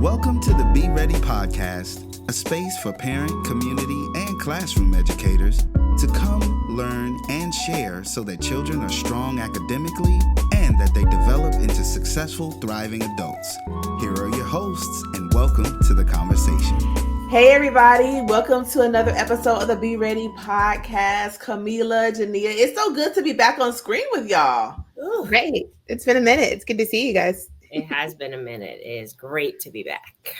Welcome to the Be Ready podcast, a space for parent, community, and classroom educators to come, learn, and share so that children are strong academically and that they develop into successful, thriving adults. Here are your hosts, and welcome to the conversation. Hey everybody, welcome to another episode of the Be Ready podcast. Camila, Jania, it's so good to be back on screen with y'all. Ooh. Great. It's been a minute. It's good to see you guys. It has been a minute. It is great to be back.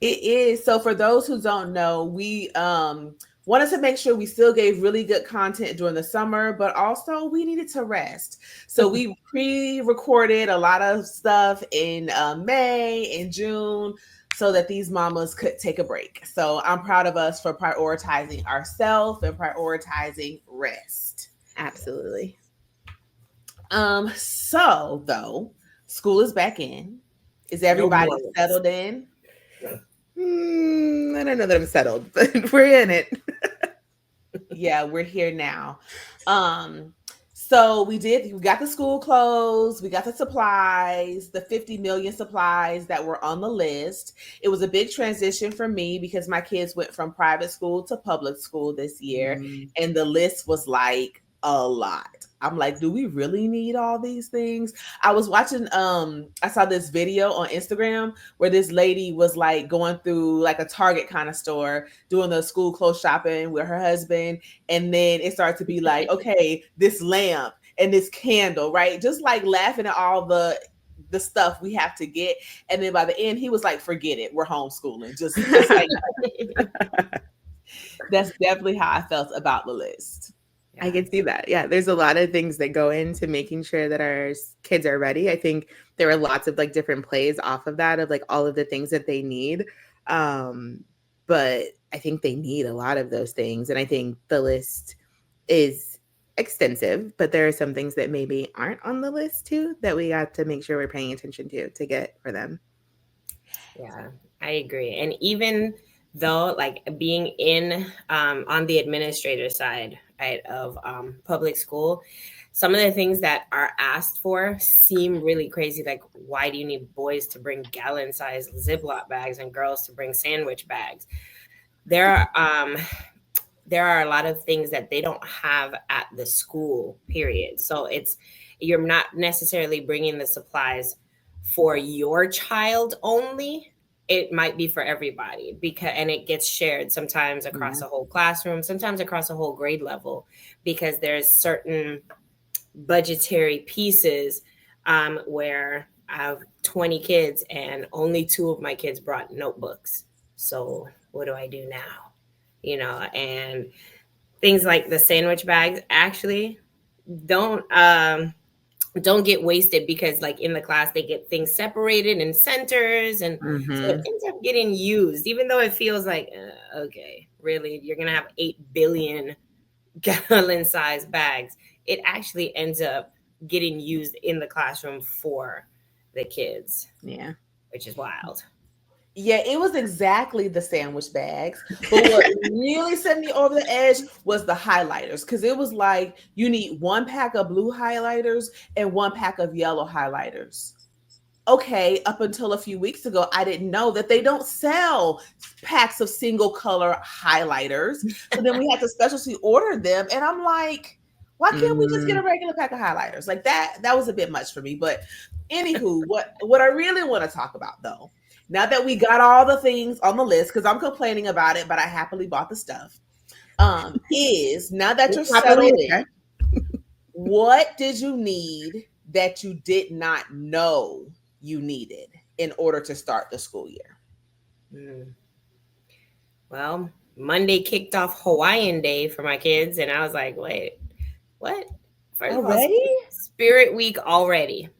It is. So for those who don't know, we wanted to make sure we still gave really good content during the summer, but also we needed to rest. So we pre-recorded a lot of stuff in May and June so that these mamas could take a break. So I'm proud of us for prioritizing ourselves and prioritizing rest. Absolutely. So though, school is back in. Is everybody settled in? I don't know that I'm settled, but we're in it. Yeah, we're here now. So we got the school closed, we got the supplies, the 50 million supplies that were on the list. It was a big transition for me because my kids went from private school to public school this year, and the list was like a lot. I'm like, do we really need all these things? I was watching, I saw this video on Instagram where this lady was like going through like a Target kind of store doing the school clothes shopping with her husband. And then it started to be like, okay, this lamp and this candle, right? Just like laughing at all the stuff we have to get. And then by the end, he was like, forget it. We're homeschooling. Just like, that's definitely how I felt about the list. Yeah. I can see that. Yeah, there's a lot of things that go into making sure that our kids are ready. I think there were lots of like different plays off of that of like all of the things that they need. But I think they need a lot of those things. And I think the list is extensive, but there are some things that maybe aren't on the list too that we got to make sure we're paying attention to get for them. Yeah, I agree. And even though like being in on the administrator side, right, of public school, some of the things that are asked for seem really crazy. Like, why do you need boys to bring gallon-sized Ziploc bags and girls to bring sandwich bags? There are a lot of things that they don't have at the school, period. So you're not necessarily bringing the supplies for your child only. It might be for everybody and it gets shared sometimes across a whole classroom, sometimes across a whole grade level, because there's certain budgetary pieces where I have 20 kids and only 2 of my kids brought notebooks. So what do I do now? And things like the sandwich bags actually don't get wasted because like in the class they get things separated in centers and so it ends up getting used, even though it feels like okay, really, you're gonna have 8 billion gallon sized bags. It actually ends up getting used in the classroom for the kids, which is wild. Yeah, it was exactly the sandwich bags. But what really set me over the edge was the highlighters. Because it was like, you need 1 pack of blue highlighters and 1 pack of yellow highlighters. Okay, up until a few weeks ago, I didn't know that they don't sell packs of single color highlighters. So then we had to specialty order them. And I'm like, why can't we just get a regular pack of highlighters? Like that was a bit much for me. But anywho, what I really want to talk about though, now that we got all the things on the list, because I'm complaining about it, but I happily bought the stuff, is now that you're settled in, what did you need that you did not know you needed in order to start the school year? Well, Monday kicked off Hawaiian Day for my kids, and I was like, wait, what? First already? Of all, Spirit Week already.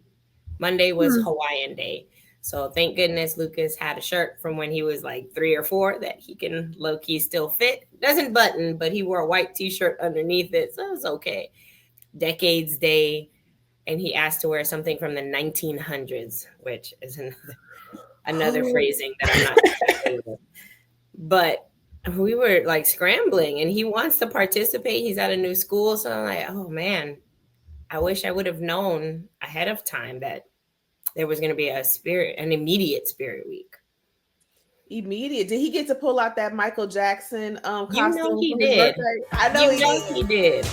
Monday was Hawaiian Day. So thank goodness Lucas had a shirt from when he was like 3 or 4 that he can low-key still fit. Doesn't button, but he wore a white t-shirt underneath it, so it was okay. Decades Day, and he asked to wear something from the 1900s, which is another phrasing that I'm not familiar with. But we were like scrambling, and he wants to participate. He's at a new school, so I'm like, oh man, I wish I would have known ahead of time that there was going to be an immediate Spirit Week. Immediate. Did he get to pull out that Michael Jackson You know costume he for his did. birthday? I know You know he he did. did.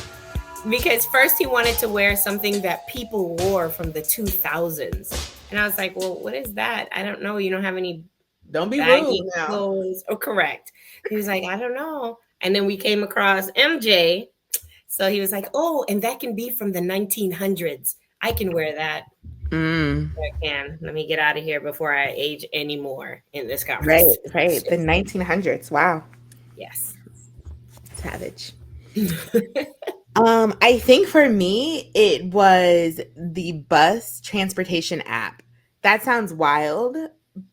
Because first he wanted to wear something that people wore from the 2000s. And I was like, well, what is that? I don't know. You don't have any Don't be rude baggy now. clothes. Oh, correct. He was like, I don't know. And then we came across MJ. So he was like, oh, and that can be from the 1900s. I can wear that. I can. Let me get out of here before I age anymore in this conversation. Right. The 1900s. Wow. Yes. Savage. I think for me, it was the bus transportation app. That sounds wild,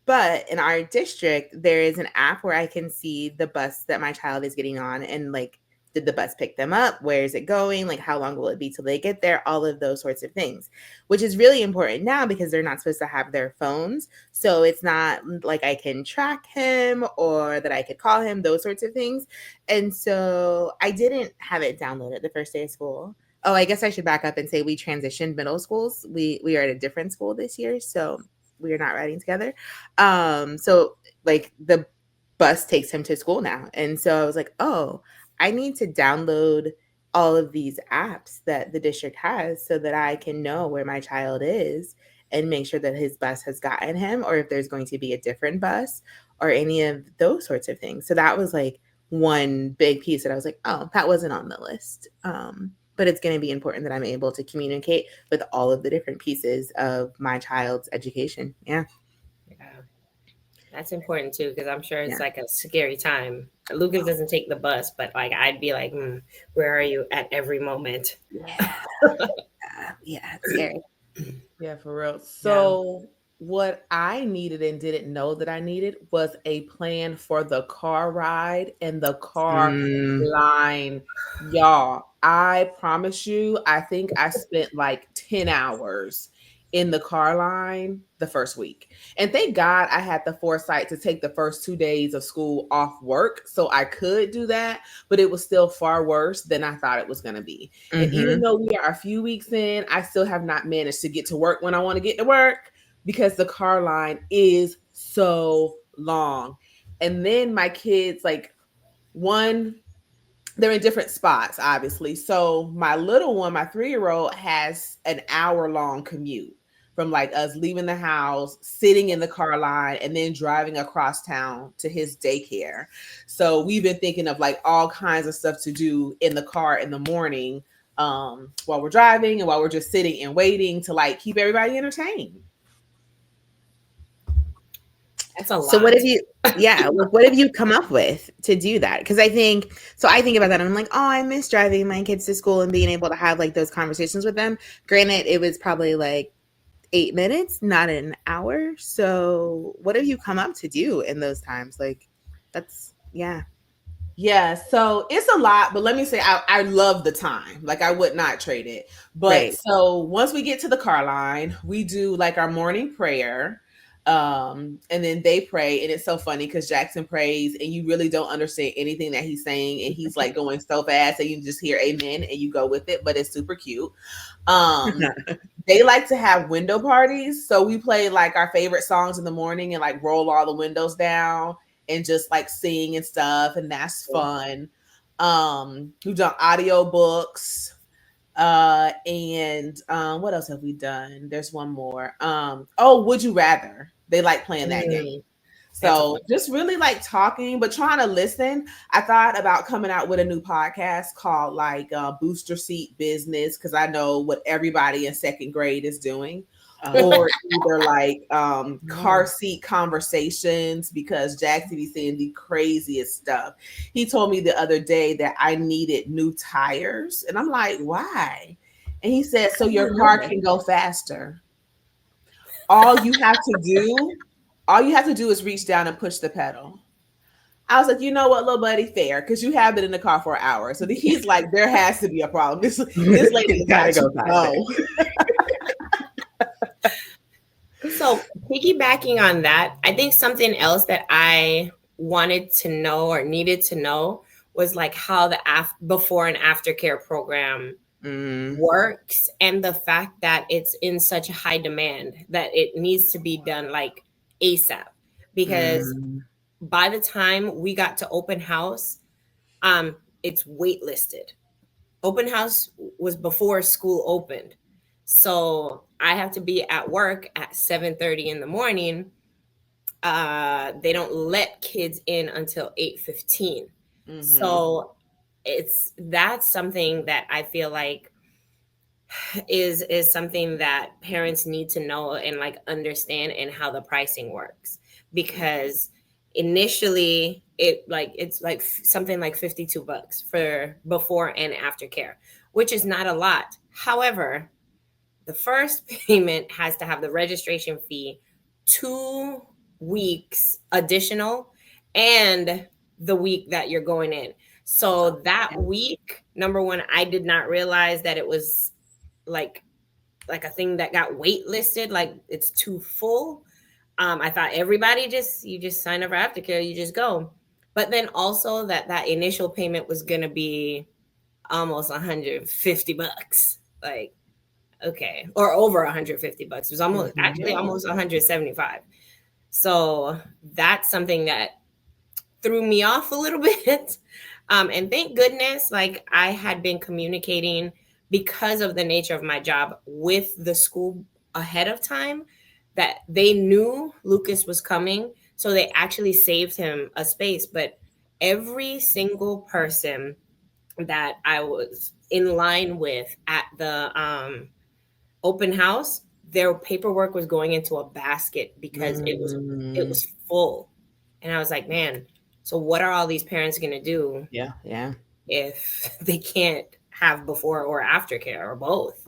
but in our district, there is an app where I can see the bus that my child is getting on and like, did the bus pick them up? Where is it going? Like, how long will it be till they get there? All of those sorts of things, which is really important now because they're not supposed to have their phones. So it's not like I can track him or that I could call him, those sorts of things. And so I didn't have it downloaded the first day of school. Oh, I guess I should back up and say we transitioned middle schools. We are at a different school this year, so we are not riding together. So like the bus takes him to school now. And so I was like, oh, I need to download all of these apps that the district has so that I can know where my child is and make sure that his bus has gotten him or if there's going to be a different bus or any of those sorts of things. So that was like one big piece that I was like, oh, that wasn't on the list. But it's going to be important that I'm able to communicate with all of the different pieces of my child's education. Yeah. That's important too, because I'm sure it's like a scary time. Lucas doesn't take the bus, but like I'd be like, where are you at every moment? Yeah, it's scary. Yeah, for real. So what I needed and didn't know that I needed was a plan for the car ride and the car line. Y'all, I promise you, I think I spent like 10 hours in the car line the first week. And thank God I had the foresight to take the first 2 days of school off work so I could do that, but it was still far worse than I thought it was going to be. And even though we are a few weeks in, I still have not managed to get to work when I want to get to work because the car line is so long. And then my kids, like they're in different spots, obviously. So my little one, my 3-year-old, has an hour-long commute from like us leaving the house, sitting in the car line, and then driving across town to his daycare. So we've been thinking of like all kinds of stuff to do in the car in the morning while we're driving and while we're just sitting and waiting to like keep everybody entertained. That's a lot. So what have you come up with to do that? Because I think about that and I'm like, oh, I miss driving my kids to school and being able to have like those conversations with them. Granted, it was probably like 8 minutes, not an hour. So what have you come up to do in those times? Like that's Yeah, so it's a lot, but let me say I love the time. Like I would not trade it. But so once we get to the car line, we do like our morning prayer. And then they pray, and it's so funny because Jackson prays and you really don't understand anything that he's saying, and he's like going so fast that you just hear amen and you go with it, but it's super cute. They like to have window parties, so we play like our favorite songs in the morning and like roll all the windows down and just like sing and stuff, and that's fun. We've done audio books. And what else have we done? There's one more. Would you rather? They like playing that game. So just really like talking, but trying to listen. I thought about coming out with a new podcast called like Booster Seat Business, because I know what everybody in second grade is doing. Or either like car seat conversations, because Jackson be saying the craziest stuff. He told me the other day that I needed new tires, and I'm like, why? And he said, so your car can go faster. All you have to do is reach down and push the pedal. I was like, you know what, little buddy, fair, because you have been in the car for an hour. So he's like, there has to be a problem. This lady gotta go faster. So piggybacking on that, I think something else that I wanted to know or needed to know was like how the before and after care program works, and the fact that it's in such high demand that it needs to be done like ASAP, because by the time we got to open house, it's waitlisted. Open house was before school opened. So I have to be at work at 7:30 in the morning. They don't let kids in until 8:15. So that's something that I feel like is something that parents need to know and like understand, and how the pricing works, because initially it's like something like $52 for before and after care, which is not a lot. However, the first payment has to have the registration fee, 2 weeks additional, and the week that you're going in. So that week, number one, I did not realize that it was like a thing that got waitlisted, like it's too full. I thought everybody you just sign up for aftercare, you just go. But then also that initial payment was gonna be almost $150, like, okay, or over $150. It was almost actually almost 175. So that's something that threw me off a little bit. And thank goodness, like I had been communicating, because of the nature of my job, with the school ahead of time, that they knew Lucas was coming. So they actually saved him a space. But every single person that I was in line with at the open house, their paperwork was going into a basket because it was full. And I was like, man, so what are all these parents going to do? Yeah. If they can't have before or after care, or both?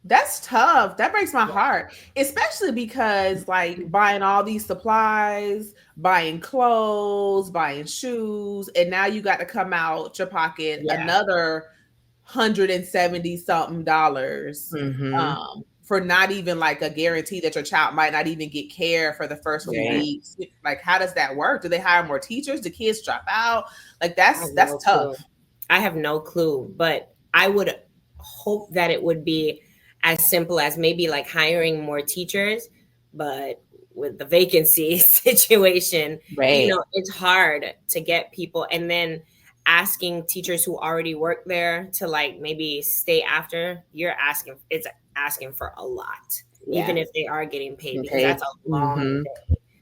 That's tough. That breaks my heart, especially because like buying all these supplies, buying clothes, buying shoes, and now you got to come out your pocket another $170 something dollars for not even like a guarantee that your child might not even get care for the first few weeks. Like, how does that work? Do they hire more teachers? Do kids drop out? Like, that's tough. I have no clue, but I would hope that it would be as simple as maybe like hiring more teachers, but with the vacancy situation, you know, it's hard to get people. And then asking teachers who already work there to like maybe stay after, it's asking for a lot, even if they are getting paid, because that's a long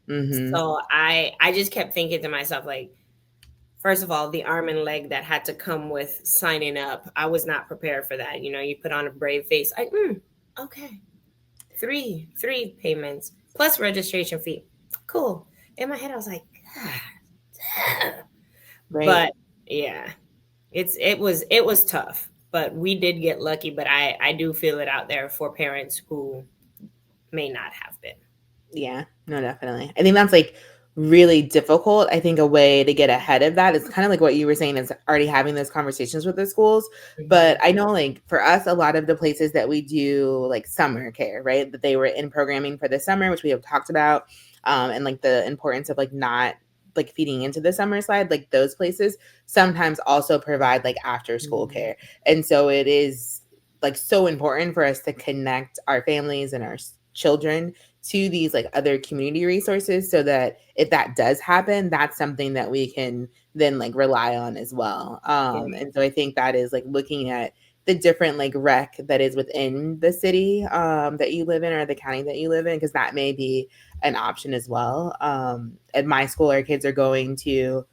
day. So I just kept thinking to myself, like, first of all, the arm and leg that had to come with signing up, I was not prepared for that. You know, you put on a brave face, like, okay, three payments plus registration fee, cool. In my head, I was like, but yeah, it was tough, but we did get lucky. But I do feel it out there for parents who may not have been. Yeah, no, definitely. I think that's like really difficult. I think a way to get ahead of that is kind of like what you were saying, is already having those conversations with the schools. But I know, like, for us, a lot of the places that we do like summer care, right, that they were in programming for the summer, which we have talked about, and like the importance of like not like feeding into the summer slide, like those places sometimes also provide like after school care. And so it is like so important for us to connect our families and our children to these like other community resources, so that if that does happen, that's something that we can then like rely on as well. And so I think that is like looking at the different like rec that is within the city that you live in, or the county that you live in, because that may be an option as well. At my school, our kids are going to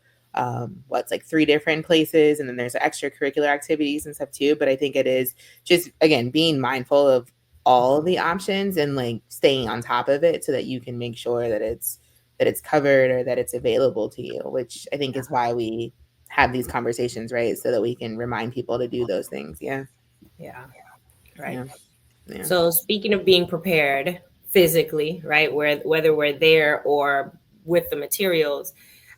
what's like 3 different places, and then there's extracurricular activities and stuff too. But I think it is just, again, being mindful of all the options and like staying on top of it, so that you can make sure that it's covered, or that it's available to you, which I think is why we have these conversations, right? So that we can remind people to do those things. Right. So speaking of being prepared physically, right, whether we're there or with the materials,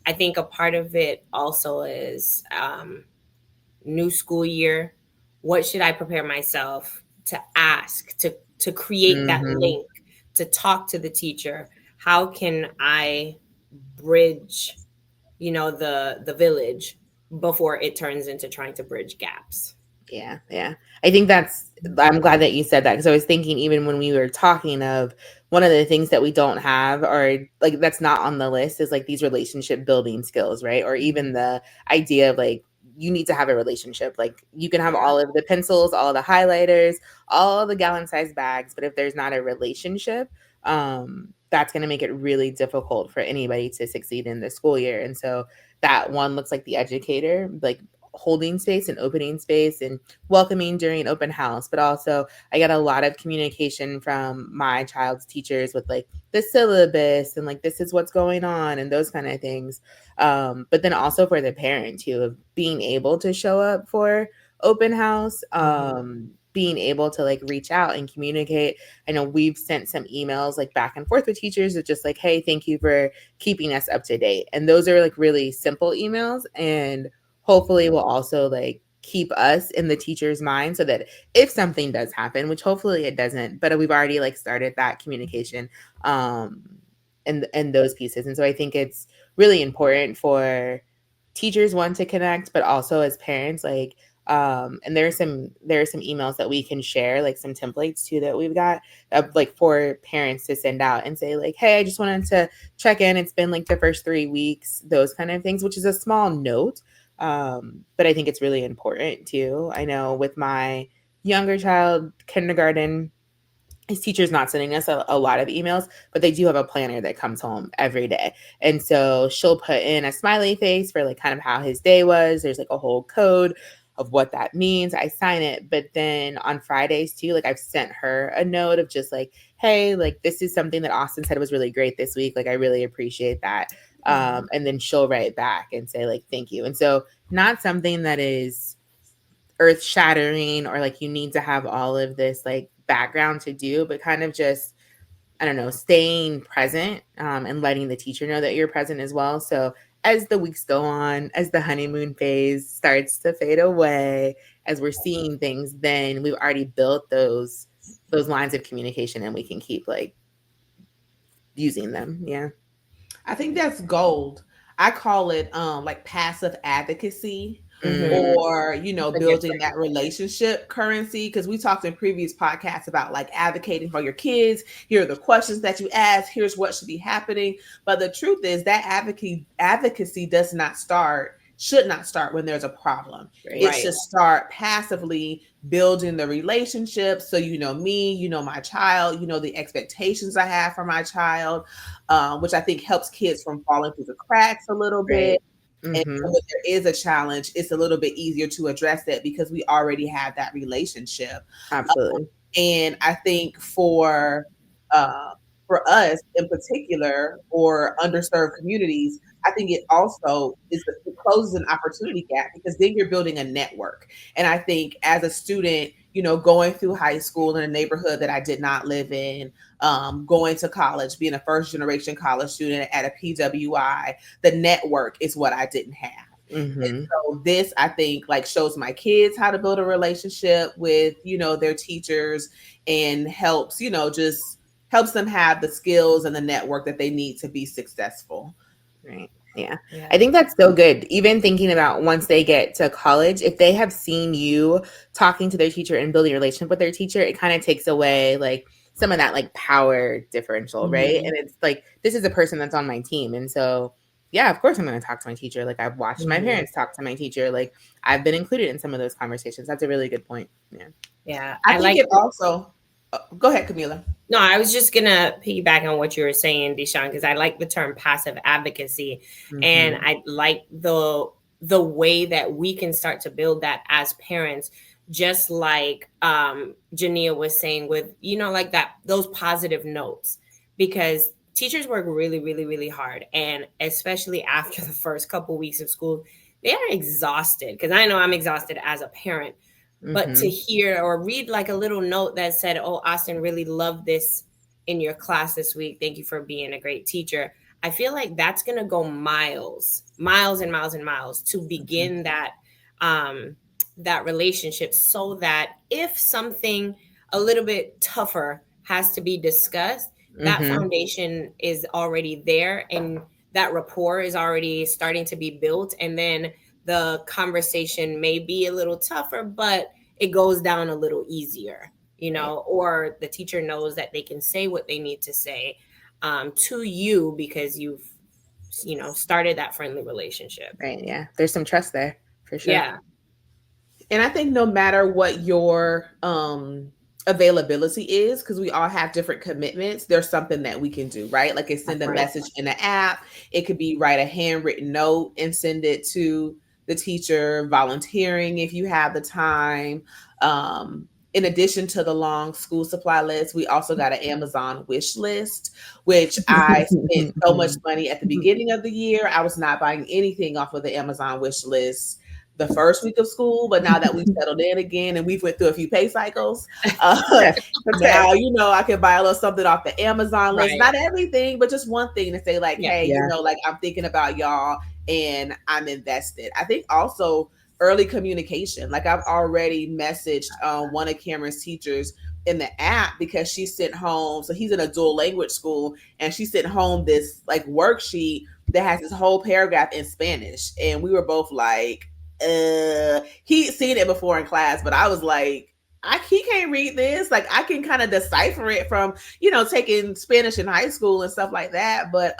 I think a part of it also is new school year. What should I prepare myself to ask, to create that link, to talk to the teacher? How can I bridge, you know, the village before it turns into trying to bridge gaps? Yeah. I think I'm glad that you said that, because I was thinking, even when we were talking of one of the things that we don't have, or like that's not on the list, is like these relationship building skills, right? Or even the idea of like, you need to have a relationship. Like you can have all of the pencils, all the highlighters, all the gallon sized bags, but if there's not a relationship, that's going to make it really difficult for anybody to succeed in the school year. And so that one looks like the educator, like holding space and opening space and welcoming during open house. But also I got a lot of communication from my child's teachers with like the syllabus and like, this is what's going on and those kind of things. But then also for the parent too, of being able to show up for open house, being able to like reach out and communicate. I know we've sent some emails like back and forth with teachers of just like, hey, thank you for keeping us up to date. And those are like really simple emails, and hopefully will also like keep us in the teacher's mind so that if something does happen, which hopefully it doesn't, but we've already like started that communication and those pieces. And so I think it's really important for teachers, one, to connect, but also as parents, like and there are some emails that we can share, like some templates too that we've got like for parents to send out and say like, hey, I just wanted to check in, it's been like the first 3 weeks, those kind of things, which is a small note, but I think it's really important too. I know with my younger child, kindergarten, his teacher's not sending us a lot of emails, but they do have a planner that comes home every day. And so she'll put in a smiley face for like kind of how his day was. There's like a whole code of what that means. I sign it. But then on Fridays too, like I've sent her a note of just like, hey, like this is something that Austin said was really great this week. Like I really appreciate that. And then she'll write back and say like, thank you. And so not something that is earth shattering or like you need to have all of this like background to do, but kind of just, I don't know, staying present and letting the teacher know that you're present as well. So as the weeks go on, as the honeymoon phase starts to fade away, as we're seeing things, then we've already built those lines of communication and we can keep like using them. Yeah. I think that's gold. I call it like passive advocacy, or building that relationship currency, because we talked in previous podcasts about like advocating for your kids. Here are the questions that you ask, here's what should be happening. But the truth is that advocacy should not start when there's a problem. It should start passively building the relationship. So me, my child, the expectations I have for my child, which I think helps kids from falling through the cracks a little bit. And so when there is a challenge, it's a little bit easier to address it because we already have that relationship. Absolutely. And I think for us in particular, or underserved communities, I think it also it closes an opportunity gap, because then you're building a network. And I think as a student, going through high school in a neighborhood that I did not live in, going to college, being a first generation college student at a PWI, the network is what I didn't have. And so this, I think, like shows my kids how to build a relationship with, their teachers, and helps them have the skills and the network that they need to be successful. Right. Yeah. I think that's so good. Even thinking about once they get to college, if they have seen you talking to their teacher and building a relationship with their teacher, it kind of takes away like some of that like power differential, right? And it's like, this is a person that's on my team. And so, yeah, of course I'm going to talk to my teacher. Like I've watched my parents talk to my teacher. Like I've been included in some of those conversations. That's a really good point. Yeah. Yeah. I think it also, go ahead, Camila. No, I was just gonna piggyback on what you were saying, Deshawn, because I like the term passive advocacy, and I like the way that we can start to build that as parents, just like Jania was saying with like those positive notes, because teachers work really, really, really hard, and especially after the first couple weeks of school, they are exhausted. Because I know I'm exhausted as a parent. But to hear or read like a little note that said, oh, Austin really loved this in your class this week. Thank you for being a great teacher. I feel like that's going to go miles and miles and miles to begin that relationship, so that if something a little bit tougher has to be discussed, that foundation is already there and that rapport is already starting to be built. And then the conversation may be a little tougher, but it goes down a little easier. you know, or the teacher knows that they can say what they need to say to you because you've, you know, started that friendly relationship. Right. Yeah. There's some trust there for sure. Yeah. And I think no matter what your availability is, because we all have different commitments, there's something that we can do, right? Like it send a message in the app. It could be write a handwritten note and send it to the teacher, volunteering if you have the time. In addition to the long school supply list, we also got an Amazon wish list, which I spent so much money at the beginning of the year. I was not buying anything off of the Amazon wish list the first week of school, but now that we've settled in again and we've went through a few pay cycles, now, you know, I can buy a little something off the Amazon list, not everything, but just one thing to say like, hey, you know, like I'm thinking about y'all and I'm invested. I think also early communication, like I've already messaged one of Cameron's teachers in the app because she sent home, so he's in a dual language school, and she sent home this like worksheet that has this whole paragraph in Spanish, and we were both like, he'd seen it before in class, but I was like, he can't read this. Like I can kind of decipher it from, you know, taking Spanish in high school and stuff like that. But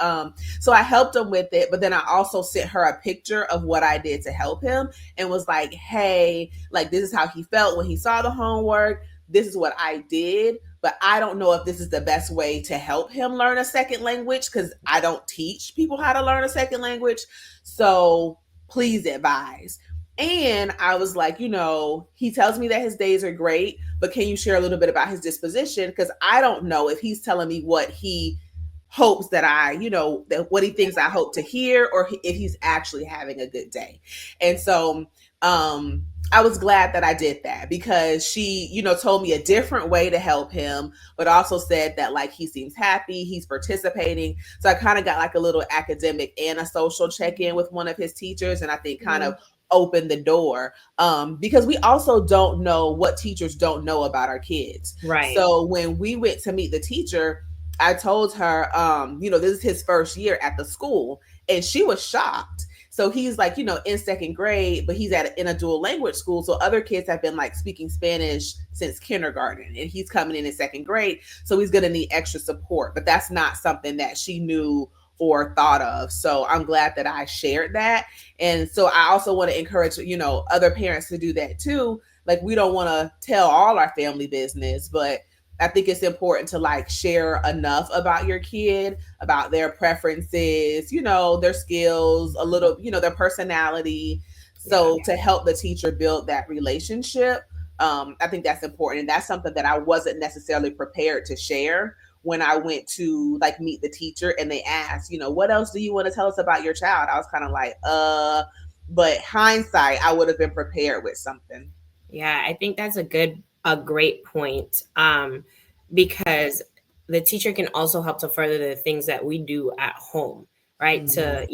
so I helped him with it. But then I also sent her a picture of what I did to help him and was like, hey, like this is how he felt when he saw the homework. This is what I did. But I don't know if this is the best way to help him learn a second language because I don't teach people how to learn a second language. So please advise. And I was like, you know, he tells me that his days are great, but can you share a little bit about his disposition? Because I don't know if he's telling me what he hopes that I, you know, that what he thinks I hope to hear, or if he's actually having a good day. And so I was glad that I did that because she, you know, told me a different way to help him, but also said that like he seems happy, he's participating. So I kind of got like a little academic and a social check-in with one of his teachers, and I think kind of open the door because we also don't know what teachers don't know about our kids. Right. So when we went to meet the teacher, I told her, you know, this is his first year at the school, and she was shocked. So he's like, you know, in second grade, but he's in a dual language school. So other kids have been like speaking Spanish since kindergarten, and he's coming in second grade. So he's going to need extra support, but that's not something that she knew or thought of. So I'm glad that I shared that. And so I also want to encourage, you know, other parents to do that too. Like we don't want to tell all our family business, but I think it's important to like share enough about your kid, about their preferences, you know, their skills, a little, you know, their personality. So to help the teacher build that relationship, I think that's important. And that's something that I wasn't necessarily prepared to share when I went to like meet the teacher and they asked, you know, what else do you want to tell us about your child? I was kind of like, but hindsight, I would have been prepared with something. Yeah, I think that's a great point. Because the teacher can also help to further the things that we do at home, right? To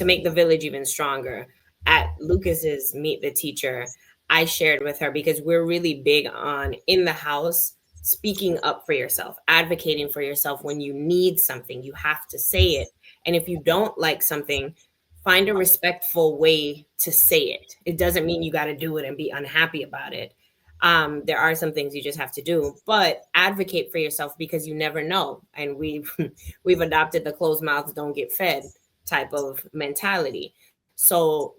make the village even stronger. At Lucas's Meet the Teacher, I shared with her because we're really big on in the house speaking up for yourself, advocating for yourself. When you need something, you have to say it. And if you don't like something, find a respectful way to say it. It doesn't mean you got to do it and be unhappy about it. There are some things you just have to do, but advocate for yourself because you never know. And we've adopted the closed mouths don't get fed type of mentality. So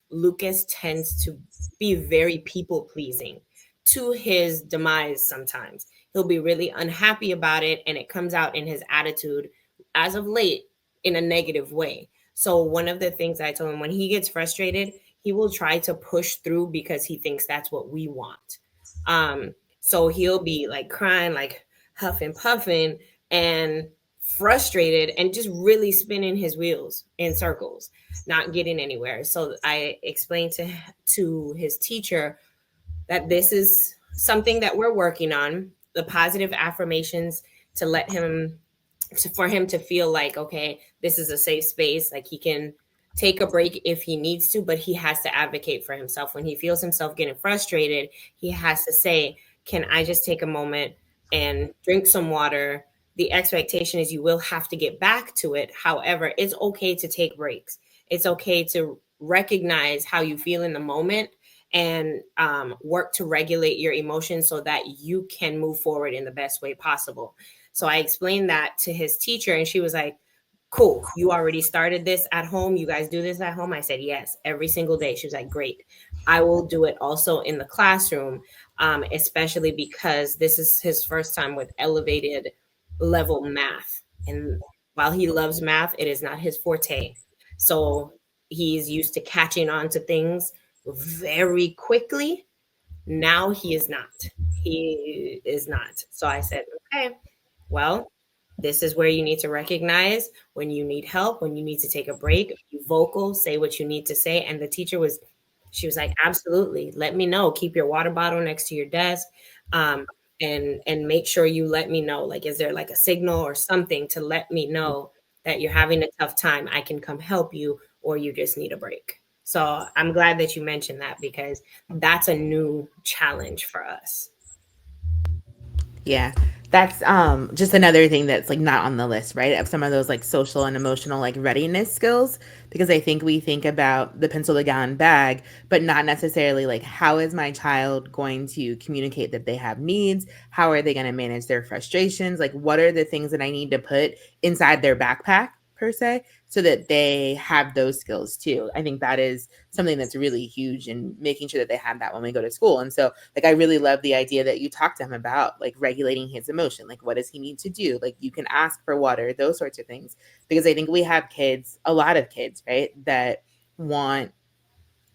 Lucas tends to be very people pleasing to his demise. Sometimes he'll be really unhappy about it, and it comes out in his attitude as of late in a negative way. So one of the things I told him, when he gets frustrated, he will try to push through because he thinks that's what we want. So he'll be like crying, like huffing, puffing, and frustrated, and just really spinning his wheels in circles, not getting anywhere. So I explained to his teacher that this is something that we're working on, the positive affirmations, to let him, for him to feel like, okay, this is a safe space. Like he can take a break if he needs to, but he has to advocate for himself. When he feels himself getting frustrated, he has to say, can I just take a moment and drink some water? The expectation is you will have to get back to it. However, it's okay to take breaks. It's okay to recognize how you feel in the moment and work to regulate your emotions so that you can move forward in the best way possible. So I explained that to his teacher, and she was like, cool, you already started this at home, you guys do this at home? I said yes, every single day. She was like, great, I will do it also in the classroom, especially because this is his first time with elevated level math, and while he loves math, it is not his forte. So he's used to catching on to things very quickly. Now he is not. He is not. So I said, okay, well, this is where you need to recognize when you need help, when you need to take a break, be vocal, say what you need to say. And the teacher was, she was like, absolutely, let me know. Keep your water bottle next to your desk. And make sure you let me know. Like, is there like a signal or something to let me know that you're having a tough time? I can come help you, or you just need a break. So I'm glad that you mentioned that, because that's a new challenge for us. Yeah. That's just another thing that's like not on the list, right? Of some of those like social and emotional like readiness skills, because I think we think about the pencil to gallon bag, but not necessarily like how is my child going to communicate that they have needs? How are they going to manage their frustrations? Like what are the things that I need to put inside their backpack per se, so that they have those skills too. I think that is something that's really huge in making sure that they have that when we go to school. And so like I really love the idea that you talked to him about like regulating his emotion. Like what does he need to do? Like you can ask for water, those sorts of things. Because I think we have kids, a lot of kids, right, that want,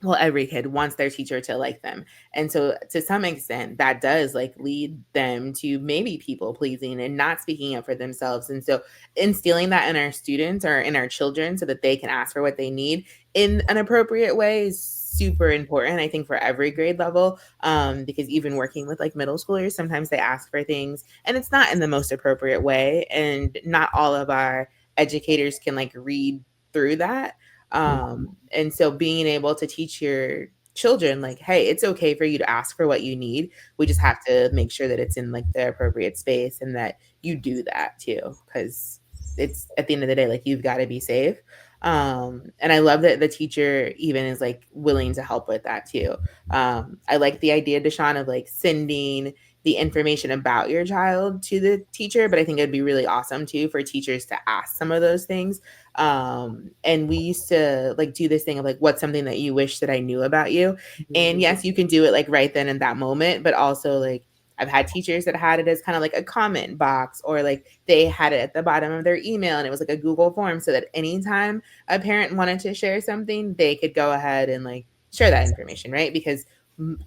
well, every kid wants their teacher to like them. And so to some extent that does like lead them to maybe people pleasing and not speaking up for themselves. And so instilling that in our students or in our children so that they can ask for what they need in an appropriate way is super important, I think, for every grade level. Because even working with like middle schoolers, sometimes they ask for things and it's not in the most appropriate way. And not all of our educators can like read through that. And so being able to teach your children like, hey, it's okay for you to ask for what you need. We just have to make sure that it's in like the appropriate space and that you do that too, because it's at the end of the day, like you've got to be safe. And I love that the teacher even is like willing to help with that too. I like the idea, Deshaun, of like sending the information about your child to the teacher, but I think it'd be really awesome too for teachers to ask some of those things. And we used to like do this thing of like, what's something that you wish that I knew about you? And yes, you can do it like right then in that moment, but also like I've had teachers that had it as kind of like a comment box, or like they had it at the bottom of their email and it was like a Google form, so that anytime a parent wanted to share something, they could go ahead and like share that information, right? Because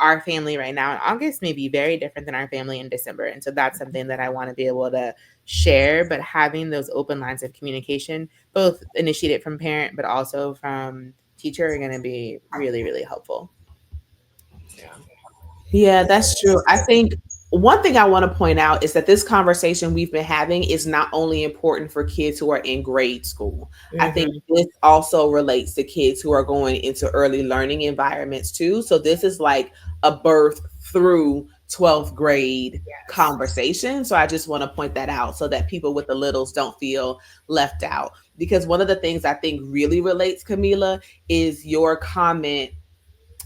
our family right now in August may be very different than our family in December. And so that's something that I want to be able to share, but having those open lines of communication, both initiated from parent, but also from teacher, are going to be really, really helpful. Yeah, that's true. I think one thing I want to point out is that this conversation we've been having is not only important for kids who are in grade school. I think this also relates to kids who are going into early learning environments too. So this is like a birth through 12th grade conversation. So I just want to point that out so that people with the littles don't feel left out. Because one of the things I think really relates, Camila, is your comment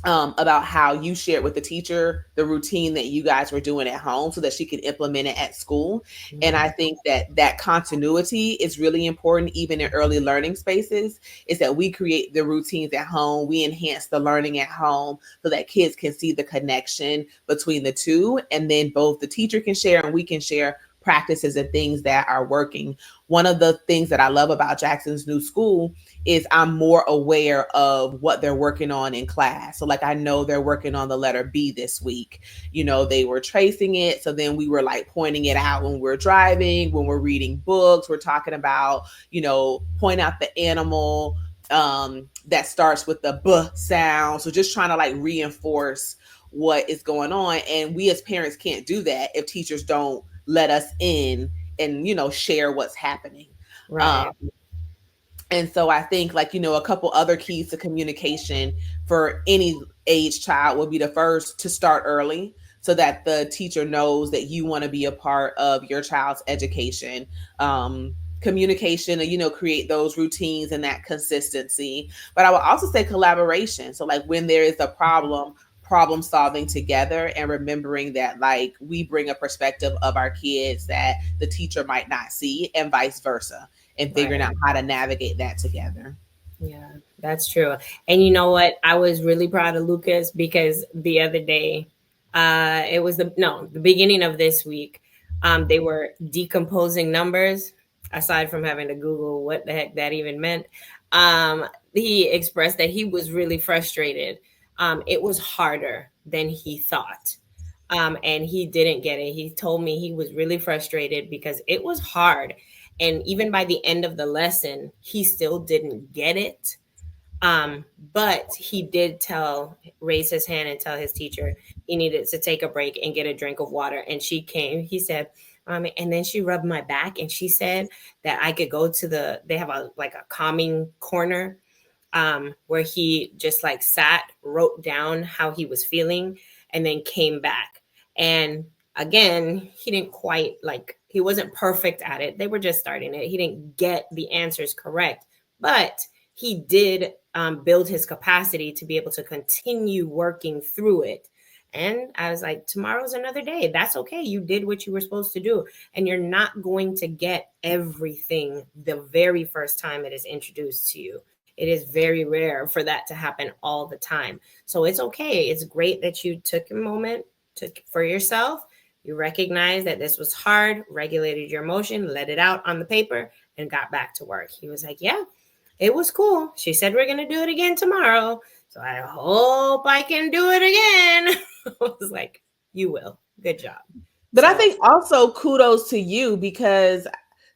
about how you shared with the teacher the routine that you guys were doing at home so that she could implement it at school. And I think that that continuity is really important, even in early learning spaces, is that we create the routines at home. We enhance the learning at home so that kids can see the connection between the two. And then both the teacher can share and we can share practices and things that are working. One of the things that I love about Jackson's new school is I'm more aware of what they're working on in class. So like I know they're working on the letter B this week. You know, they were tracing it. So then we were like pointing it out when we're driving, when we're reading books, we're talking about, you know, point out the animal that starts with the B sound. So just trying to like reinforce what is going on. And we as parents can't do that if teachers don't let us in and, you know, share what's happening. Right. And so I think like, you know, a couple other keys to communication for any age child would be the first, to start early so that the teacher knows that you want to be a part of your child's education. Communication and, you know, create those routines and that consistency. But I would also say collaboration. So like when there is a problem, problem solving together and remembering that like we bring a perspective of our kids that the teacher might not see and vice versa, and figuring Right. out how to navigate that together. Yeah, that's true. And you know what? I was really proud of Lucas because the other day, it was the beginning of this week, they were decomposing numbers. Aside from having to Google what the heck that even meant, he expressed that he was really frustrated. It was harder than he thought. And he didn't get it. He told me he was really frustrated because it was hard. And even by the end of the lesson, he still didn't get it. But he did raise his hand and tell his teacher he needed to take a break and get a drink of water. And she came, he said, and then she rubbed my back and she said that I could go to they have a calming corner, where he just like sat, wrote down how he was feeling, and then came back. And again, he didn't quite he wasn't perfect at it. They were just starting it. He didn't get the answers correct, but he did build his capacity to be able to continue working through it. And I was like, tomorrow's another day. That's okay. You did what you were supposed to do. And you're not going to get everything the very first time it is introduced to you. It is very rare for that to happen all the time. So it's okay. It's great that you took a moment for yourself. You recognize that this was hard, regulated your emotion, let it out on the paper, and got back to work. He was like, yeah, it was cool. She said we're going to do it again tomorrow. So I hope I can do it again. I was like, you will. Good job. But I think also kudos to you, because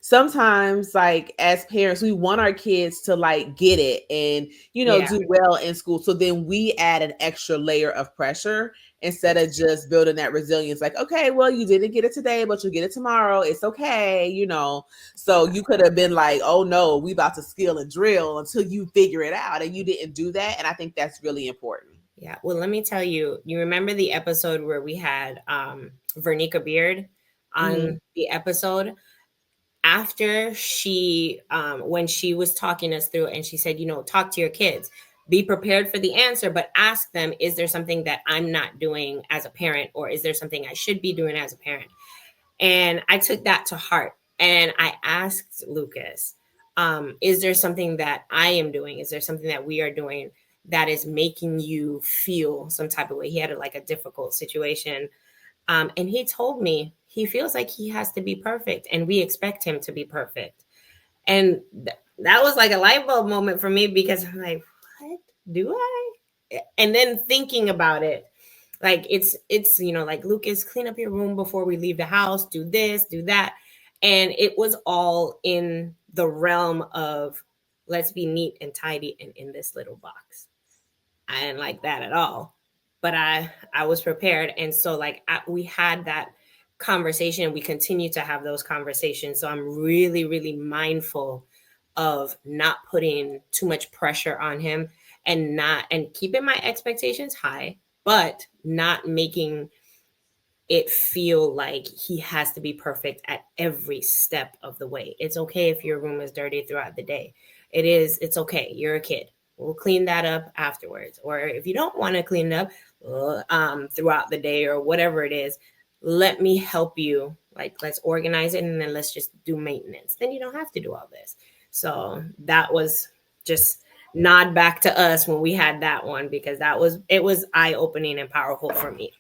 sometimes like as parents, we want our kids to like get it and, do well in school. So then we add an extra layer of pressure instead of just building that resilience. Like, okay, well, you didn't get it today, but you'll get it tomorrow. It's okay. So you could have been like, oh no, we about to skill and drill until you figure it out. And you didn't do that. And I think that's really important. Yeah. Well, let me tell you, you remember the episode where we had Vernica Beard on the episode? After she, when she was talking us through and she said, talk to your kids, be prepared for the answer, but ask them, is there something that I'm not doing as a parent? Or is there something I should be doing as a parent? And I took that to heart. And I asked Lucas, is there something that I am doing? Is there something that we are doing that is making you feel some type of way? He had a difficult situation. And he told me he feels like he has to be perfect and we expect him to be perfect. And that was like a light bulb moment for me, because I'm like, what do I? And then thinking about it, like it's like, Lucas, clean up your room before we leave the house, do this, do that. And it was all in the realm of let's be neat and tidy and in this little box. I didn't like that at all, but I was prepared. And so we had that conversation. We continue to have those conversations. So I'm really, really mindful of not putting too much pressure on him and keeping my expectations high, but not making it feel like he has to be perfect at every step of the way. It's okay if your room is dirty throughout the day. It's okay. You're a kid. We'll clean that up afterwards. Or if you don't want to clean it up throughout the day or whatever it is, let me help you. Let's organize it and then let's just do maintenance. Then you don't have to do all this. So that was just nod back to us when we had that one, because it was eye-opening and powerful for me.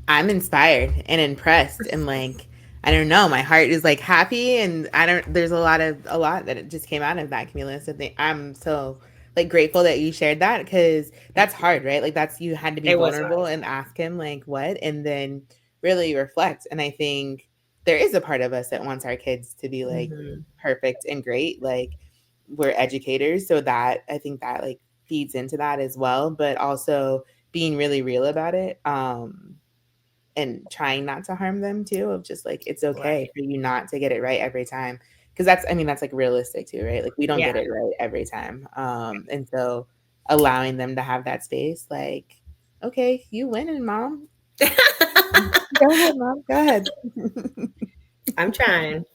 I'm inspired and impressed, and I don't know, my heart is happy, and there's a lot that it just came out of that, Camila. So I'm so grateful that you shared that, because that's hard, right? That's, you had to be vulnerable and ask him what, and then really reflect. And I think there is a part of us that wants our kids to be perfect and great. We're educators, so that I think that feeds into that as well, but also being really real about it. And trying not to harm them too, of just it's okay for you not to get it right every time. Cause that's realistic too, right? We don't get it right every time. And so allowing them to have that space, okay, you winning, mom. Go ahead, mom, go ahead. I'm trying.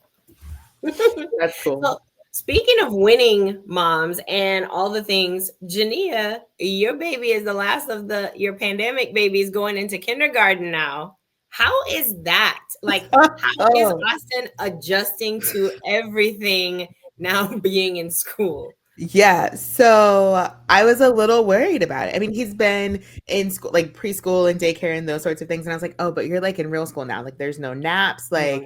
That's cool. Speaking of winning moms and all the things, Jania, your baby is the last of your pandemic babies going into kindergarten now. How is that? Like, how is Oh, Austin adjusting to everything now being in school? yeah. So I was a little worried about it. I mean, he's been in school, like preschool and daycare and those sorts of things. And I was like, oh, but you're like in real school now. Like, there's no naps. No, Like,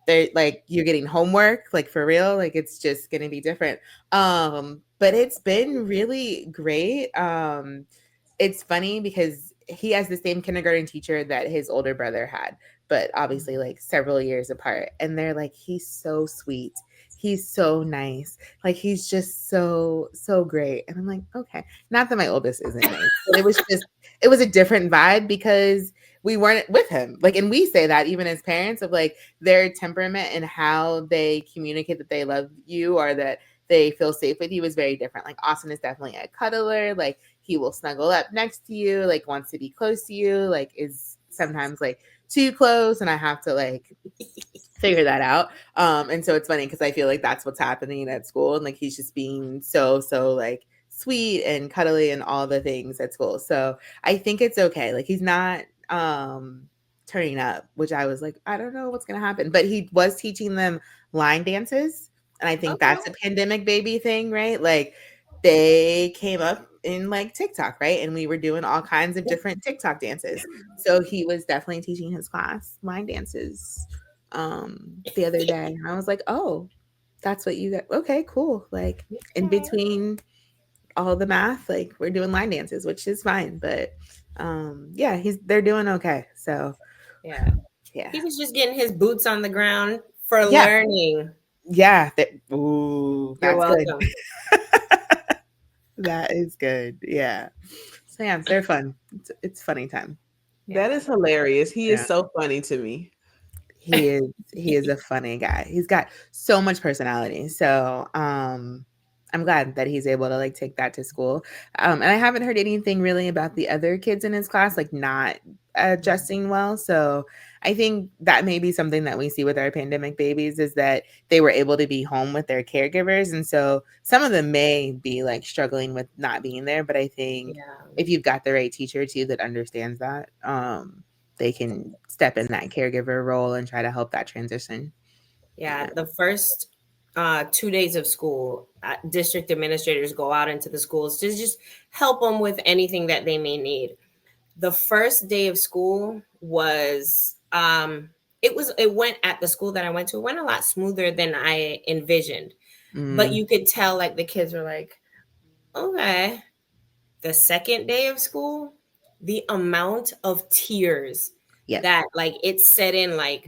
they're like you're getting homework, like for real. Like, it's just gonna be different. But it's been really great. It's funny because he has the same kindergarten teacher that his older brother had, but obviously like several years apart. And they're like, he's so sweet. He's so nice. Like he's just so great. And I'm like, okay. Not that my oldest isn't nice, but it was a different vibe because we weren't with him. Like, and we say that even as parents of like their temperament and how they communicate that they love you or that they feel safe with you is very different. Like Austin is definitely a cuddler. Like he will snuggle up next to you, like wants to be close to you, like is sometimes like too close, and I have to like figure that out. And so it's funny because I feel like that's what's happening at school, and like he's just being so like sweet and cuddly and all the things at school. So I think it's okay. Like he's not turning up, which I was like, I don't know what's gonna happen. But he was teaching them line dances. And I think Okay. that's a pandemic baby thing, right? Like they came up in like TikTok, right? And we were doing all kinds of different TikTok dances. So he was definitely teaching his class line dances the other day. And I was like, oh, that's what you got. Okay, cool. Like in between all the math, like we're doing line dances, which is fine. But yeah, they're doing okay. So Yeah. yeah. He was just getting his boots on the ground for Yeah. learning. Yeah. Ooh, You're that's good. welcome. That is good. Yeah. So yeah, they're fun. It's funny time. That is hilarious. He Yeah. is so funny to me. He is a funny guy. He's got so much personality. So I'm glad that he's able to like take that to school. And I haven't heard anything really about the other kids in his class like not adjusting well. So I think that may be something that we see with our pandemic babies is that they were able to be home with their caregivers. And so some of them may be like struggling with not being there. But I think Yeah. if you've got the right teacher too that understands that, they can step in that caregiver role and try to help that transition. Yeah. The first 2 days of school, district administrators go out into the schools to just help them with anything that they may need. The first day of school was it went at the school that I went to, it went a lot smoother than I envisioned. But you could tell like the kids were like, okay. The second day of school, the amount of tears that like it set in like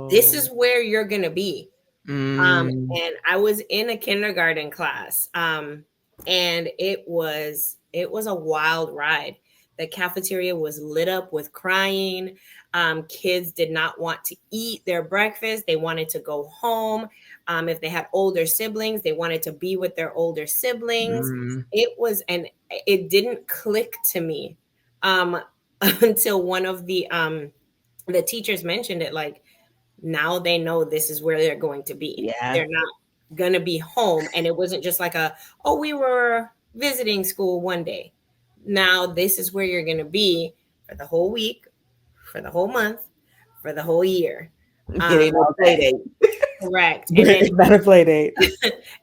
this is where you're gonna be. And I was in a kindergarten class, and it was a wild ride. The cafeteria was lit up with crying. Kids did not want to eat their breakfast. They wanted to go home. If they had older siblings, they wanted to be with their older siblings. It didn't click to me until one of the teachers mentioned it, like, now they know this is where they're going to be. Yeah. They're not going to be home. And it wasn't just like we were visiting school one day. Now this is where you're going to be for the whole week, for the whole month, for the whole year. Getting no play date. Correct. Not a play date.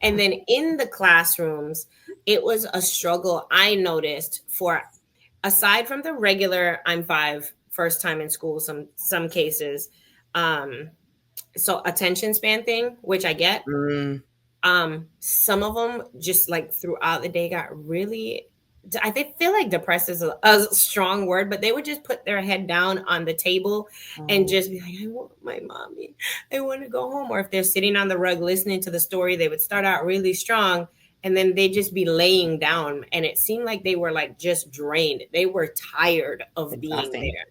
And then in the classrooms, it was a struggle I noticed for, aside from the regular I'm 5 first time in school, some cases, so attention span thing, which I get. Some of them just like throughout the day got really, I feel like depressed is a strong word, but they would just put their head down on the table and just be like, I want my mommy, I want to go home. Or if they're sitting on the rug listening to the story, they would start out really strong and then they'd just be laying down, and it seemed like they were like just drained. They were tired of being there.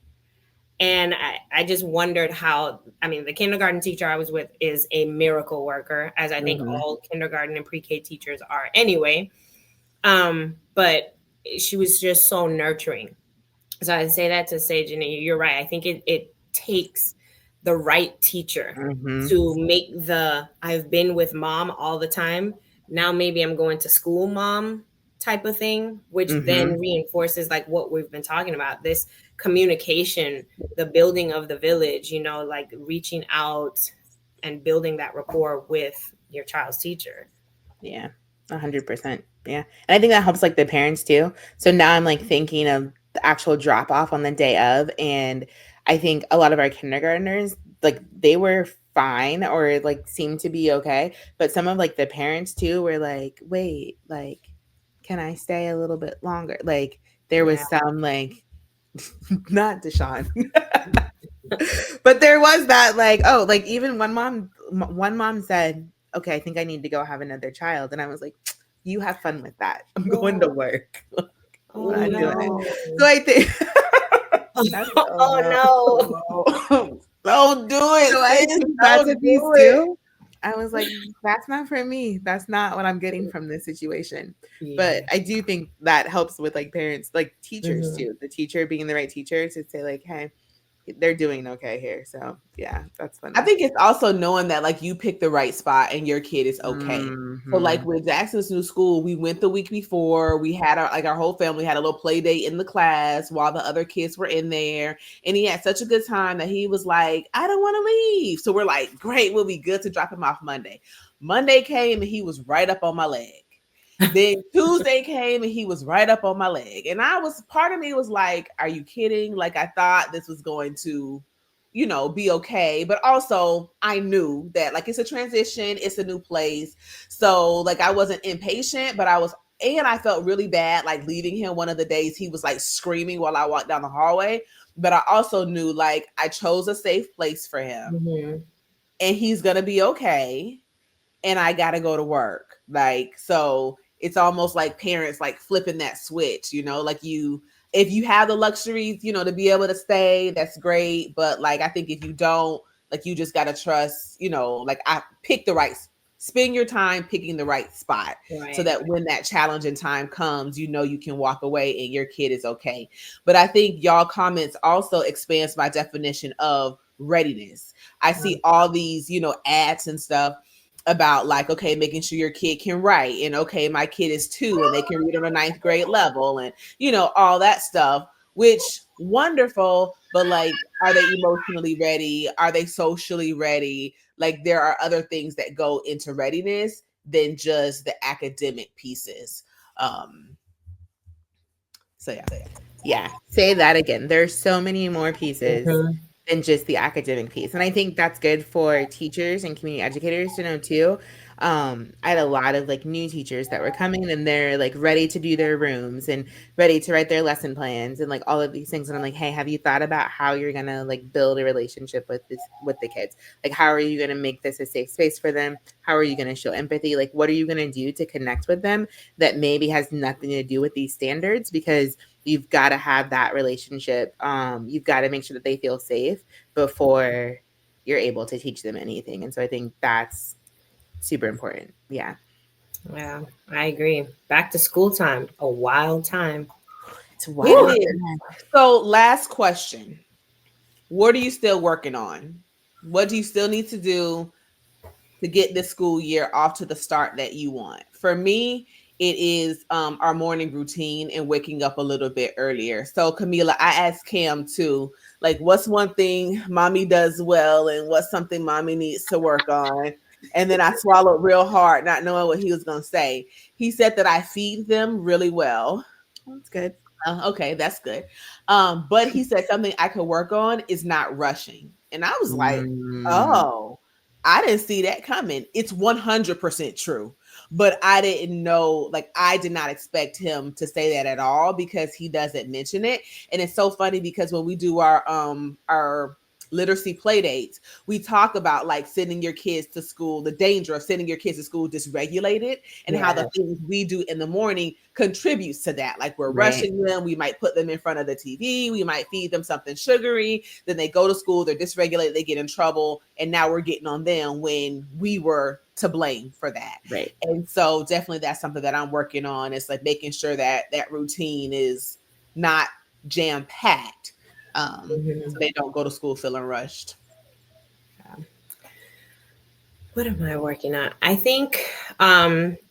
And I just wondered how, I mean, the kindergarten teacher I was with is a miracle worker, as I think all kindergarten and pre-K teachers are anyway. But she was just so nurturing. So I say that to say, Janine, you're right. I think it takes the right teacher to make the I've been with mom all the time. Now maybe I'm going to school mom type of thing, which then reinforces like what we've been talking about, this communication, the building of the village, you know, like reaching out and building that rapport with your child's teacher. Yeah, 100%. Yeah. And I think that helps like the parents too. So now I'm like thinking of the actual drop off on the day of. And I think a lot of our kindergartners, like they were fine or like seemed to be okay. But some of like the parents too were like, wait, like, can I stay a little bit longer? Like there was some like, not Deshaun. But there was that like, oh, like even one mom said, okay, I think I need to go have another child. And I was like, you have fun with that. I'm going to work. Oh, no. So I think no. Don't do it. So I think that's a piece too. I was like, that's not for me. That's not what I'm getting from this situation. Yeah. But I do think that helps with like parents, like teachers too. The teacher being the right teacher to say like, hey, they're doing okay here. So yeah, that's fun. I think it's also knowing that like you picked the right spot and your kid is okay. So like with Jackson's new school, we went the week before. We had our whole family had a little play date in the class while the other kids were in there, and he had such a good time that he was like, I don't want to leave. So we're like, great, we'll be good to drop him off Monday. Monday came and he was right up on my leg. Then Tuesday came and he was right up on my leg. And part of me was like, are you kidding? Like I thought this was going to, you know, be okay. But also I knew that like it's a transition, it's a new place. So like I wasn't impatient, but I felt really bad like leaving him one of the days he was like screaming while I walked down the hallway. But I also knew like I chose a safe place for him and he's going to be okay. And I got to go to work. Like, so it's almost like parents like flipping that switch, you know, like if you have the luxuries, you know, to be able to stay, that's great. But like, I think if you don't, like, you just got to trust, you know, like spend your time picking the right spot so that when that challenging time comes, you know, you can walk away and your kid is okay. But I think y'all comments also expands my definition of readiness. I see all these, you know, ads and stuff about like, okay, making sure your kid can write, and okay, my kid is 2 and they can read on a 9th grade level, and you know, all that stuff, which wonderful, but like, are they emotionally ready? Are they socially ready? Like there are other things that go into readiness than just the academic pieces. So yeah, say that again. There's so many more pieces than just the academic piece. And I think that's good for teachers and community educators to know too. I had a lot of like new teachers that were coming and they're like ready to do their rooms and ready to write their lesson plans and like all of these things. And I'm like, hey, have you thought about how you're going to like build a relationship with the kids? Like, how are you going to make this a safe space for them? How are you going to show empathy? Like, what are you going to do to connect with them that maybe has nothing to do with these standards? Because you've got to have that relationship. You've got to make sure that they feel safe before you're able to teach them anything. And so I think that's super important. Yeah. Yeah, I agree. Back to school time, a wild time. It's wild. It is. So last question. What are you still working on? What do you still need to do to get this school year off to the start that you want? For me, it is our morning routine and waking up a little bit earlier. So Camila, I asked Cam too, like what's one thing mommy does well and what's something mommy needs to work on? And then I swallowed real hard, not knowing what he was going to say. He said that I feed them really well. That's good. Okay, that's good. But he said something I could work on is not rushing. And I was like, oh, I didn't see that coming. It's 100% true. But I didn't know, like, I did not expect him to say that at all because he doesn't mention it. And it's so funny because when we do our literacy play dates, we talk about like sending your kids to school, the danger of sending your kids to school dysregulated, and how the things we do in the morning contributes to that. Like we're rushing them. We might put them in front of the TV. We might feed them something sugary. Then they go to school, they're dysregulated, they get in trouble. And now we're getting on them when we were to blame for that. Right. And so definitely that's something that I'm working on. It's like making sure that that routine is not jam-packed. So they don't go to school feeling rushed. What am I working on? I think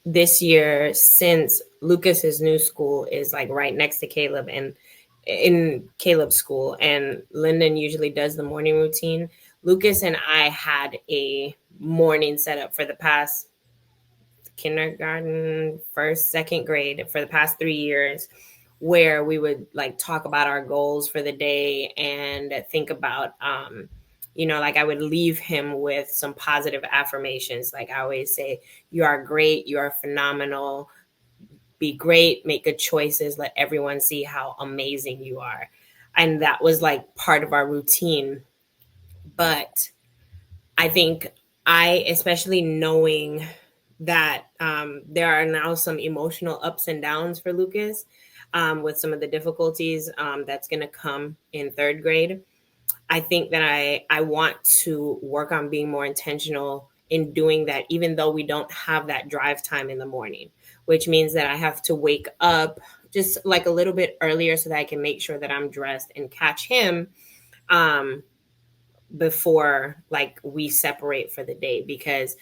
this year, since Lucas's new school is like right next to Caleb and in Caleb's school, and Lyndon usually does the morning routine, Lucas and I had a morning setup for the past kindergarten, first, second grade, for the past 3 years, where we would like talk about our goals for the day and think about like I would leave him with some positive affirmations. Like I always say, you are great, you are phenomenal, be great, make good choices, let everyone see how amazing you are. And that was like part of our routine. But I think especially knowing that there are now some emotional ups and downs for Lucas, with some of the difficulties that's going to come in third grade. I think that I want to work on being more intentional in doing that, even though we don't have that drive time in the morning, which means that I have to wake up just like a little bit earlier so that I can make sure that I'm dressed and catch him before like we separate for the day. Because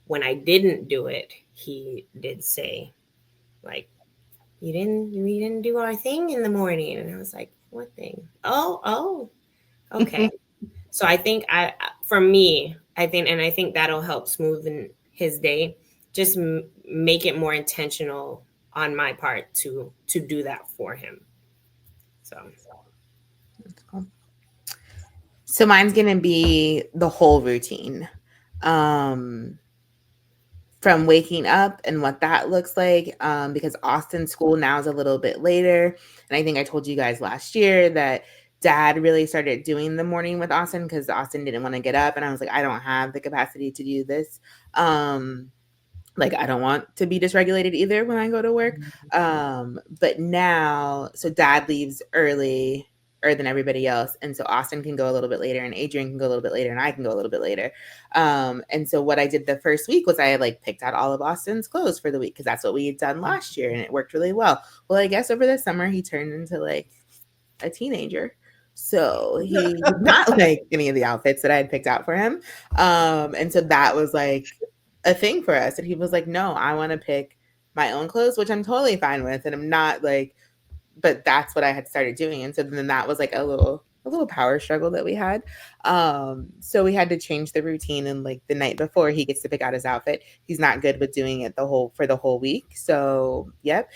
when I didn't do it, he did say, like, we didn't do our thing in the morning. And I was like, what thing? Oh, okay. So I think for me, I think that'll help smoothen his day. Just make it more intentional on my part to do that for him. So. So mine's going to be the whole routine. From waking up and what that looks like, because Austin's school now is a little bit later. And I think I told you guys last year that Dad really started doing the morning with Austin because Austin didn't want to get up. And I was like, I don't have the capacity to do this. Like, I don't want to be dysregulated either when I go to work. But now, so Dad leaves earlier than everybody else. And so Austin can go a little bit later and Adrian can go a little bit later and I can go a little bit later. And so what I did the first week was I had like picked out all of Austin's clothes for the week because that's what we had done last year and it worked really well. Well, I guess over the summer he turned into like a teenager. So he did not like any of the outfits that I had picked out for him. And so that was like a thing for us. And he was like, no, I want to pick my own clothes, which I'm totally fine with. And I'm not like, but that's what I had started doing. And so then that was like a little power struggle that we had. So we had to change the routine. And like the night before he gets to pick out his outfit, he's not good with doing it for the whole week. So yep.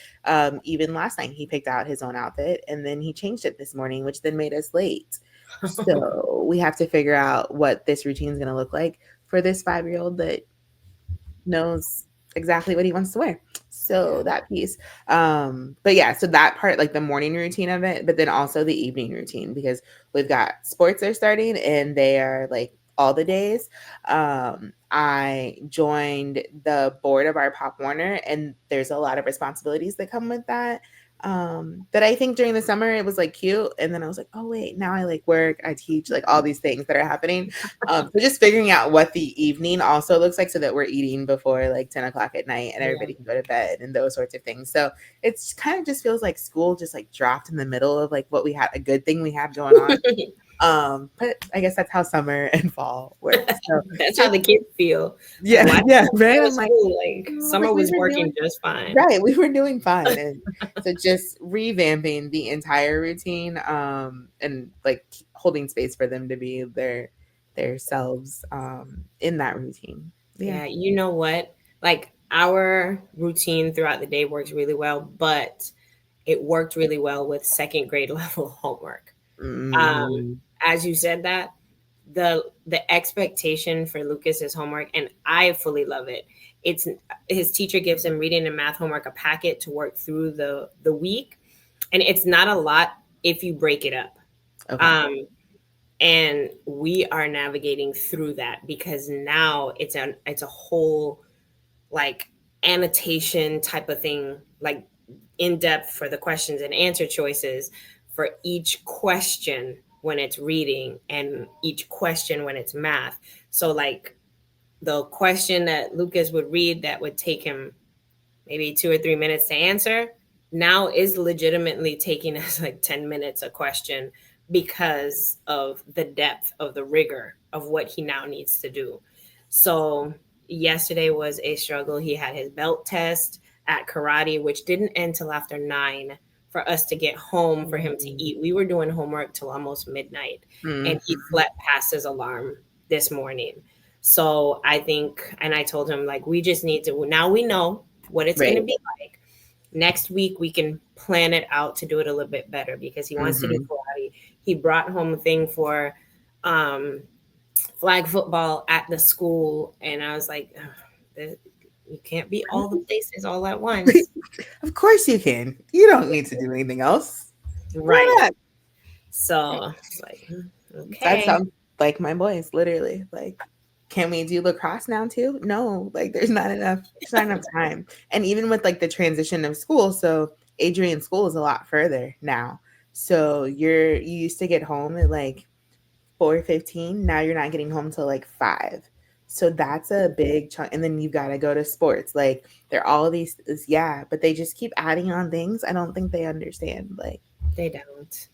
Even last night he picked out his own outfit and then he changed it this morning, which then made us late. So we have to figure out what this routine is going to look like for this 5-year-old that knows exactly what he wants to wear. So that piece. But yeah, so that part, like the morning routine of it, but then also the evening routine because we've got sports are starting and they are like all the days. I joined the board of our Pop Warner and there's a lot of responsibilities that come with that. That I think during the summer it was like cute. And then I was like, oh wait, now I like work, I teach, like all these things that are happening. So just figuring out what the evening also looks like so that we're eating before like 10 o'clock at night and everybody can go to bed and those sorts of things. So it's kind of just feels like school just like dropped in the middle of like what we had, a good thing we had going on. But I guess that's how summer and fall work. So that's how the kids feel. Yeah, like, yeah, right. I'm like summer was working just fine. Right, we were doing fine, and so just revamping the entire routine, and like holding space for them to be their selves, in that routine. Yeah, you know what? Like our routine throughout the day works really well, but it worked really well with second grade level homework. As you said that, the expectation for Lucas's homework, and I fully love it. It's his teacher gives him reading and math homework, a packet to work through the week, and it's not a lot if you break it up. Okay. And we are navigating through that because now it's a whole like annotation type of thing, like in depth for the questions and answer choices for each question when it's reading and each question when it's math. So like the question that Lucas would read that would take him maybe 2 or 3 minutes to answer now is legitimately taking us like 10 minutes a question because of the depth of the rigor of what he now needs to do. So yesterday was a struggle. He had his belt test at karate, which didn't end till after 9 for us to get home for him to eat. We were doing homework till almost midnight, and he slept past his alarm this morning. So I think, and I told him, like, we just need to, now we know what it's going to be like. Next week, we can plan it out to do it a little bit better because he wants to do karate. He brought home a thing for flag football at the school. And I was like, you can't be all the places all at once. Of course you can. You don't need to do anything else. Right. So it's like, okay. That sounds like my boys, literally. Like, can we do lacrosse now too? No, like there's not enough time. And even with like the transition of school, so Adrian's school is a lot further now. So you used to get home at like 4:15. Now you're not getting home till like 5. So that's a big chunk. And then you got to go to sports. Like they're all these, but they just keep adding on things. I don't think they understand. Like they don't.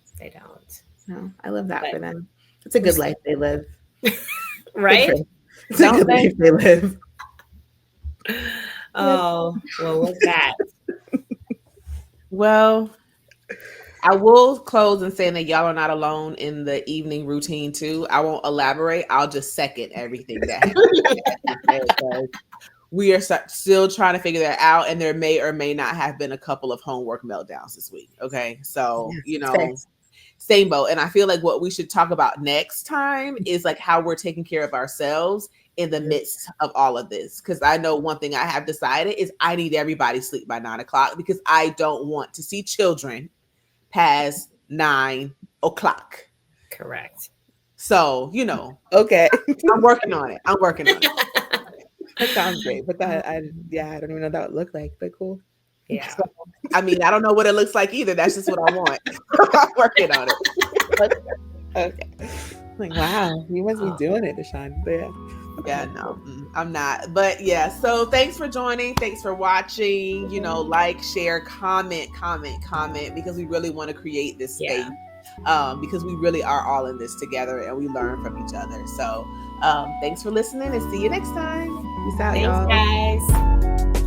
No, I love that for them. It's a good life they live. Right? It's a good life they live. Oh, well, what's that? Well, I will close in saying that y'all are not alone in the evening routine too. I won't elaborate. I'll just second everything that we are still trying to figure that out. And there may or may not have been a couple of homework meltdowns this week. Okay. So, same boat. And I feel like what we should talk about next time is like how we're taking care of ourselves in the midst of all of this. Because I know one thing I have decided is I need everybody sleep by 9 o'clock because I don't want to see children past 9 o'clock. Correct. So, okay. I'm working on it. That sounds great. But I don't even know what that would look like, but cool. Yeah. So, I mean, I don't know what it looks like either. That's just what I want. I'm working on it. Okay. Like, wow, you must be doing it, Deshawn. But yeah, no, I'm not. But yeah, so thanks for joining. Thanks for watching. Like, share, comment, because we really want to create this space. Because we really are all in this together and we learn from each other. So thanks for listening and see you next time. Peace out, Thanks, y'all. guys.